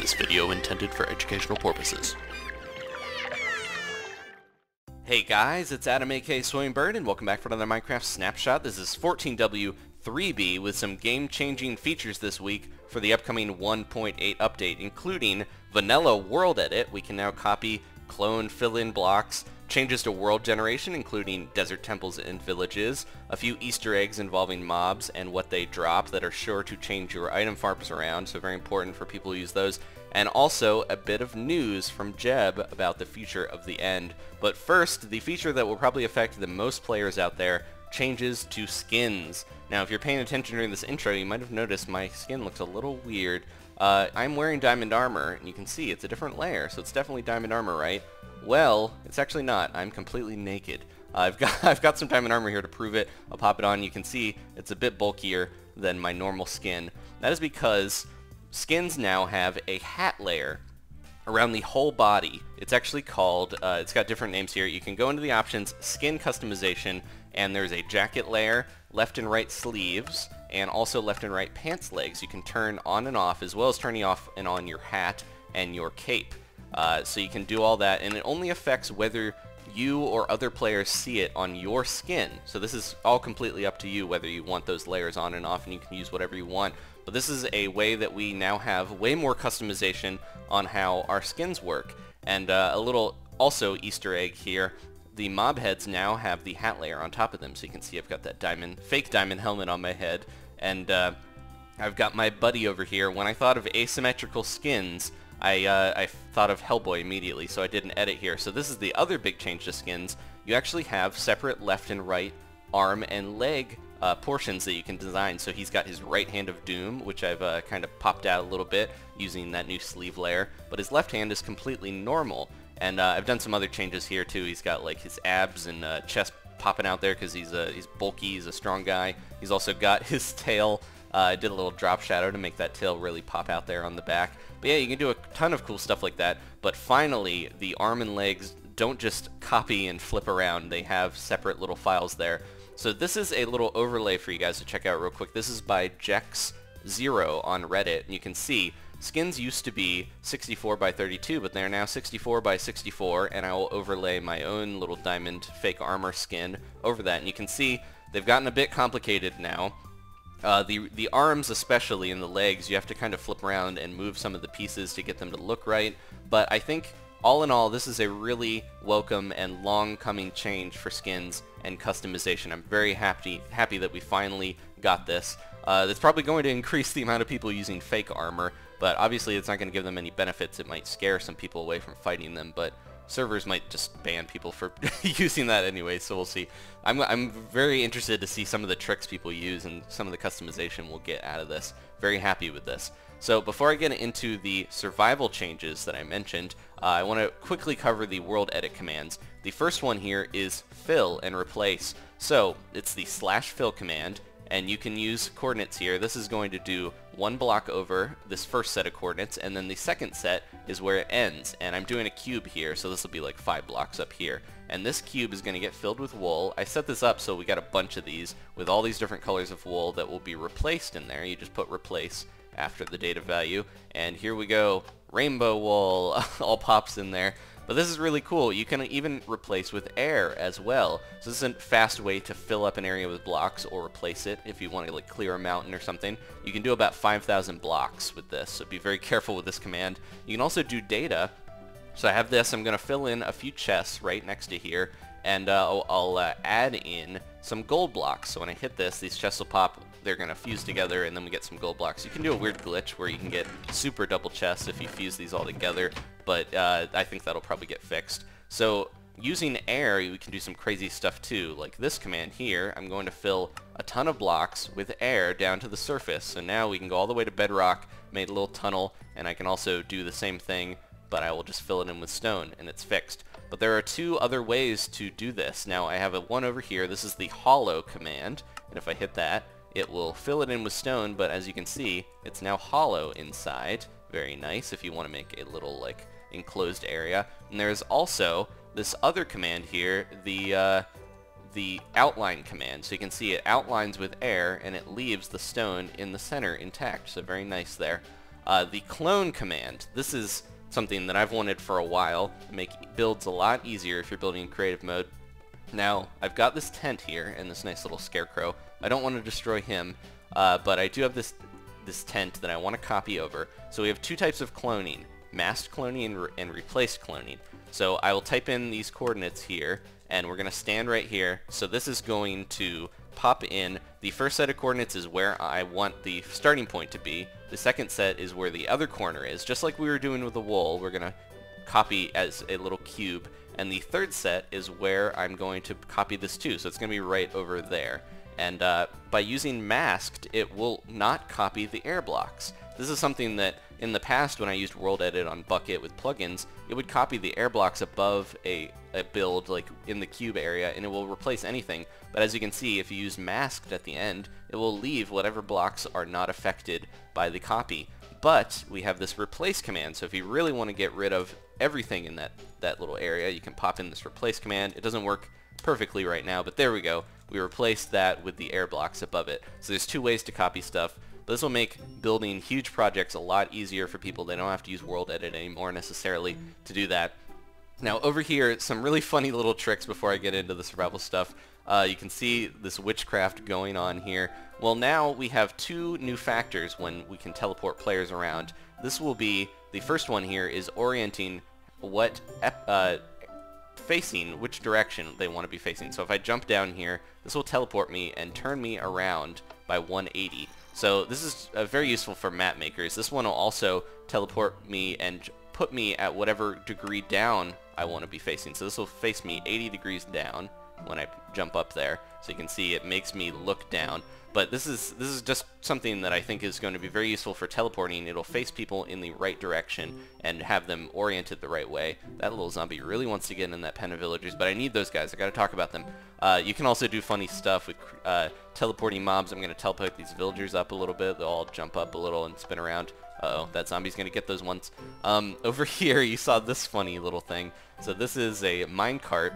This video intended for educational purposes. Hey guys, it's Adam aka Swimming and welcome back for another Minecraft Snapshot. This is 14W3B with some game-changing features this week for the upcoming 1.8 update, including vanilla world edit. We can now copy, clone, fill in blocks, changes to world generation, including desert temples and villages, a few Easter eggs involving mobs and what they drop that are sure to change your item farms around, so very important for people who use those, and also a bit of news from Jeb about the future of the end. But first, the feature that will probably affect the most players out there, changes to skins. Now, if you're paying attention during this intro, you might have noticed my skin looks a little weird. I'm wearing diamond armor, and you can see it's a different layer, so it's definitely diamond armor, right? Well, it's actually not. I'm completely naked. I've got some diamond armor here to prove it. I'll pop it on. You can see it's a bit bulkier than my normal skin. That is because skins now have a hat layer around the whole body. It's actually called, it's got different names here. You can go into the options, skin customization, and there's a jacket layer, left and right sleeves, and also left and right pants legs. You can turn on and off, as well as turning off and on your hat and your cape. So you can do all that, and it only affects whether you or other players see it on your skin. So this is all completely up to you whether you want those layers on and off, and you can use whatever you want. But this is a way that we now have way more customization on how our skins work. And a little also Easter egg here, the mob heads now have the hat layer on top of them. So you can see I've got that fake diamond helmet on my head, and I've got my buddy over here. When I thought of asymmetrical skins, I thought of Hellboy immediately, so I did an edit here. So this is the other big change to skins. You actually have separate left and right arm and leg portions that you can design. So he's got his right hand of doom, which I've kind of popped out a little bit using that new sleeve layer, but his left hand is completely normal. And I've done some other changes here too. He's got like his abs and chest popping out there because he's bulky, he's a strong guy. He's also got his tail. I did a little drop shadow to make that tail really pop out there on the back. But yeah, you can do a ton of cool stuff like that. But finally, the arm and legs don't just copy and flip around. They have separate little files there. So this is a little overlay for you guys to check out real quick. This is by Jex0 on Reddit. And you can see skins used to be 64 by 32, but they're now 64 by 64. And I will overlay my own little diamond fake armor skin over that. And you can see they've gotten a bit complicated now. The arms especially and the legs, you have to kind of flip around and move some of the pieces to get them to look right. But I think all in all, this is a really welcome and long coming change for skins and customization. I'm very happy that we finally got this. It's probably going to increase the amount of people using fake armor, but obviously it's not going to give them any benefits. It might scare some people away from fighting them, but servers might just ban people for using that anyway, so we'll see. I'm very interested to see some of the tricks people use and some of the customization we'll get out of this. Very happy with this. So before I get into the survival changes that I mentioned, I want to quickly cover the world edit commands. The first one here is fill and replace. So it's the /fill command, and you can use coordinates here. This is going to do one block over this first set of coordinates, and then the second set is where it ends. And I'm doing a cube here, so this will be like 5 blocks up here. And this cube is going to get filled with wool. I set this up so we got a bunch of these with all these different colors of wool that will be replaced in there. You just put replace after the data value, and here we go. Rainbow wool all pops in there. But this is really cool. You can even replace with air as well. So this is a fast way to fill up an area with blocks or replace it if you want to like clear a mountain or something. You can do about 5,000 blocks with this, so be very careful with this command. You can also do data. So I have this. I'm going to fill in a few chests right next to here, and I'll add in some gold blocks. So when I hit this, these chests will pop. They're going to fuse together, and then we get some gold blocks. You can do a weird glitch where you can get super double chests if you fuse these all together, but I think that'll probably get fixed. So using air, we can do some crazy stuff too. Like this command here, I'm going to fill a ton of blocks with air down to the surface. So now we can go all the way to bedrock, made a little tunnel, and I can also do the same thing, but I will just fill it in with stone, and it's fixed. But there are 2 other ways to do this. Now I have one over here. This is the hollow command, and if I hit that, it will fill it in with stone, but as you can see, it's now hollow inside. Very nice if you want to make a little like enclosed area. And there's also this other command here, the outline command. So you can see it outlines with air and it leaves the stone in the center intact. So very nice there. The clone command. This is something that I've wanted for a while to make builds a lot easier if you're building in creative mode. Now, I've got this tent here and this nice little scarecrow. I don't want to destroy him, but I do have this tent that I want to copy over. So we have two types of cloning, masked cloning and replaced cloning. So I will type in these coordinates here, and we're going to stand right here. So this is going to pop in. The first set of coordinates is where I want the starting point to be. The second set is where the other corner is. Just like we were doing with the wool, we're going to copy as a little cube. And the third set is where I'm going to copy this too. So it's going to be right over there. And by using masked, it will not copy the air blocks. This is something that in the past when I used WorldEdit on Bucket with plugins, it would copy the air blocks above a build, like in the cube area, and it will replace anything. But as you can see, if you use masked at the end, it will leave whatever blocks are not affected by the copy. But we have this replace command, so if you really want to get rid of everything in that little area, you can pop in this replace command. It doesn't work perfectly right now, but there we go. We replaced that with the air blocks above it. So there's two ways to copy stuff. This will make building huge projects a lot easier for people. They don't have to use WorldEdit anymore necessarily to do that. Now over here, some really funny little tricks before I get into the survival stuff. You can see this witchcraft going on here. Well, now we have two new factors when we can teleport players around. This will be, the first one here is orienting what facing which direction they want to be facing. So if I jump down here, this will teleport me and turn me around by 180. So this is very useful for map makers. This one will also teleport me and put me at whatever degree down I want to be facing. So this will face me 80 degrees down when I jump up there. So you can see it makes me look down. But this is just something that I think is going to be very useful for teleporting. It'll face people in the right direction and have them oriented the right way. That little zombie really wants to get in that pen of villagers, but I need those guys. I gotta talk about them. You can also do funny stuff with teleporting mobs. I'm gonna teleport these villagers up a little bit. They'll all jump up a little and spin around. Uh-oh, that zombie's gonna get those ones. Over here, you saw this funny little thing. So this is a minecart.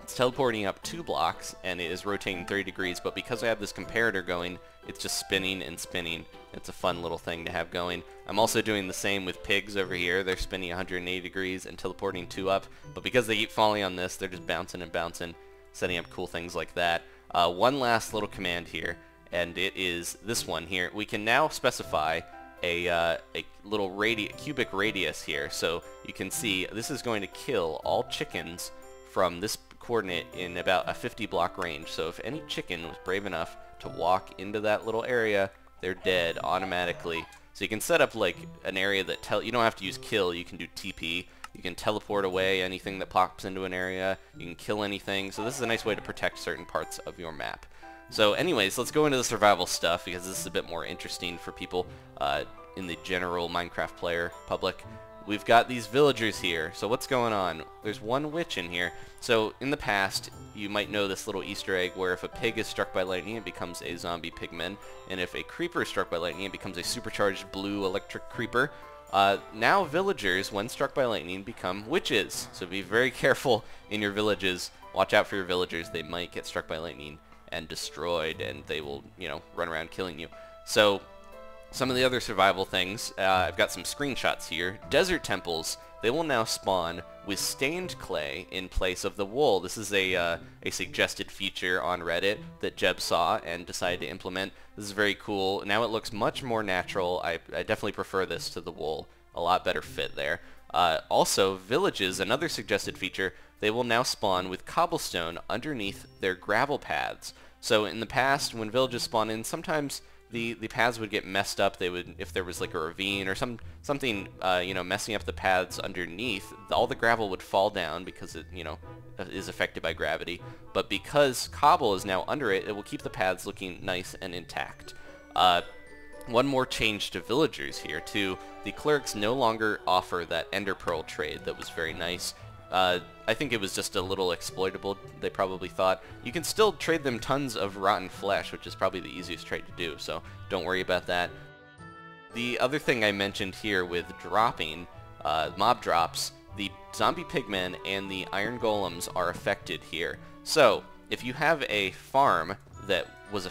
It's teleporting up 2 blocks, and it is rotating 30 degrees, but because I have this comparator going, it's just spinning and spinning. It's a fun little thing to have going. I'm also doing the same with pigs over here. They're spinning 180 degrees and teleporting 2 up, but because they keep falling on this, they're just bouncing and bouncing, setting up cool things like that. One last little command here, and it is this one here. We can now specify a little cubic radius here, so you can see this is going to kill all chickens from this coordinate in about a 50 block range. So if any chicken was brave enough to walk into that little area, they're dead automatically. So you can set up like an area that you don't have to use kill, you can do TP. You can teleport away anything that pops into an area. You can kill anything. So this is a nice way to protect certain parts of your map. So anyways, let's go into the survival stuff because this is a bit more interesting for people in the general Minecraft player public. We've got these villagers here. So what's going on? There's one witch in here. So in the past, you might know this little Easter egg where if a pig is struck by lightning, it becomes a zombie pigman. And if a creeper is struck by lightning, it becomes a supercharged blue electric creeper. Now villagers, when struck by lightning, become witches. So be very careful in your villages. Watch out for your villagers. They might get struck by lightning and destroyed, and they will, run around killing you. So some of the other survival things, I've got some screenshots here. Desert temples, they will now spawn with stained clay in place of the wool. This is a suggested feature on Reddit that Jeb saw and decided to implement. This is very cool. Now it looks much more natural. I definitely prefer this to the wool. A lot better fit there. Also, villages, another suggested feature, they will now spawn with cobblestone underneath their gravel paths. So in the past, when villages spawn in, sometimes the paths would get messed up. They would, if there was like a ravine or something, messing up the paths underneath, all the gravel would fall down because it, is affected by gravity. But because cobble is now under it, it will keep the paths looking nice and intact. One more change to villagers here too. The clerics no longer offer that ender pearl trade that was very nice. I think it was just a little exploitable, they probably thought. You can still trade them tons of rotten flesh, which is probably the easiest trade to do, so don't worry about that. The other thing I mentioned here with dropping, mob drops, the zombie pigmen and the iron golems are affected here. So, if you have a farm that was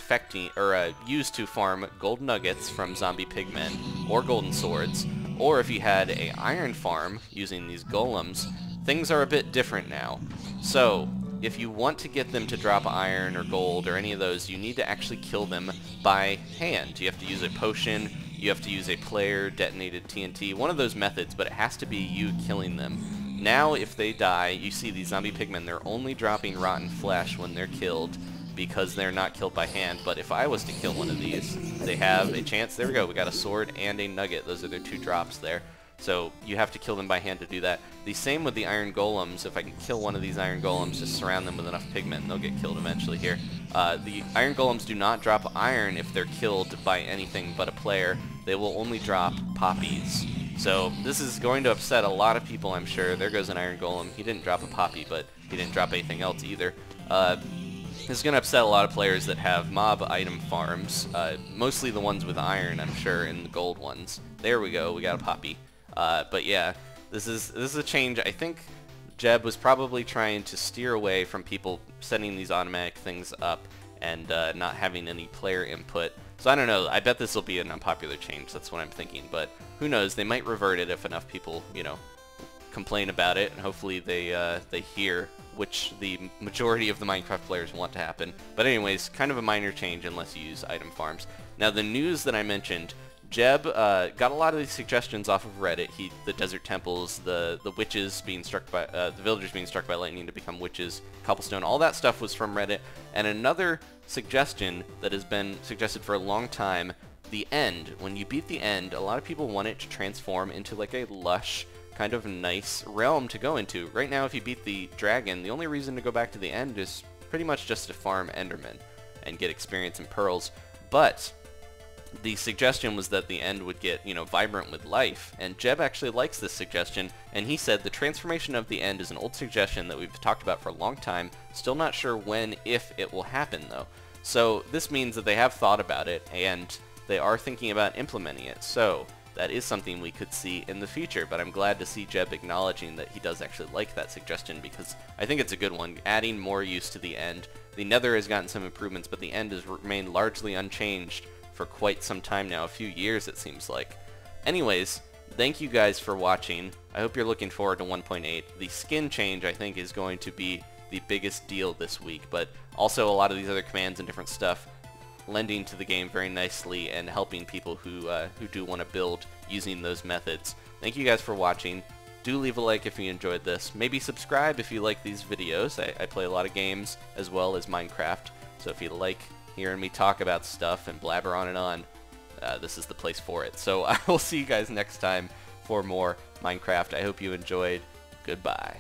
used to farm gold nuggets from zombie pigmen, or golden swords, or if you had a iron farm using these golems, things are a bit different now. So, if you want to get them to drop iron or gold or any of those, you need to actually kill them by hand. You have to use a potion, you have to use a player detonated TNT, one of those methods, but it has to be you killing them. Now, if they die, you see these zombie pigmen, they're only dropping rotten flesh when they're killed because they're not killed by hand. But if I was to kill one of these, they have a chance. There we go, we got a sword and a nugget. Those are their 2 drops there. So you have to kill them by hand to do that. The same with the iron golems. If I can kill one of these iron golems, just surround them with enough pigmen, they'll get killed eventually here. The iron golems do not drop iron if they're killed by anything but a player. They will only drop poppies. So this is going to upset a lot of people, I'm sure. There goes an iron golem. He didn't drop a poppy, but he didn't drop anything else either. This is going to upset a lot of players that have mob item farms, mostly the ones with iron, I'm sure, and the gold ones. There we go, we got a poppy. But yeah, this is a change. I think Jeb was probably trying to steer away from people setting these automatic things up and not having any player input. So I don't know, I bet this will be an unpopular change, that's what I'm thinking, but who knows, they might revert it if enough people, you know, complain about it, and hopefully they hear which the majority of the Minecraft players want to happen. But anyways, kind of a minor change unless you use item farms. Now the news that I mentioned, Jeb got a lot of these suggestions off of Reddit. The desert temples, the witches being struck by, the villagers being struck by lightning to become witches, cobblestone, all that stuff was from Reddit. And another suggestion that has been suggested for a long time, the end. When you beat the end, a lot of people want it to transform into like a lush, kind of nice realm to go into. Right now, if you beat the dragon, the only reason to go back to the end is pretty much just to farm endermen and get experience and pearls. But the suggestion was that the end would get, you know, vibrant with life, and Jeb actually likes this suggestion, and he said the transformation of the end is an old suggestion that we've talked about for a long time, still not sure when, if it will happen though. So this means that they have thought about it, and they are thinking about implementing it, so that is something we could see in the future, but I'm glad to see Jeb acknowledging that he does actually like that suggestion, because I think it's a good one, adding more use to the end. The Nether has gotten some improvements, but the end has remained largely unchanged for quite some time now, a few years it seems like. Anyways, thank you guys for watching. I hope you're looking forward to 1.8. The skin change, I think, is going to be the biggest deal this week, but also a lot of these other commands and different stuff lending to the game very nicely and helping people who do want to build using those methods. Thank you guys for watching. Do leave a like if you enjoyed this. Maybe subscribe if you like these videos. I play a lot of games as well as Minecraft, so if you like hearing me talk about stuff and blabber on and on, this is the place for it. So I will see you guys next time for more Minecraft. I hope you enjoyed. Goodbye.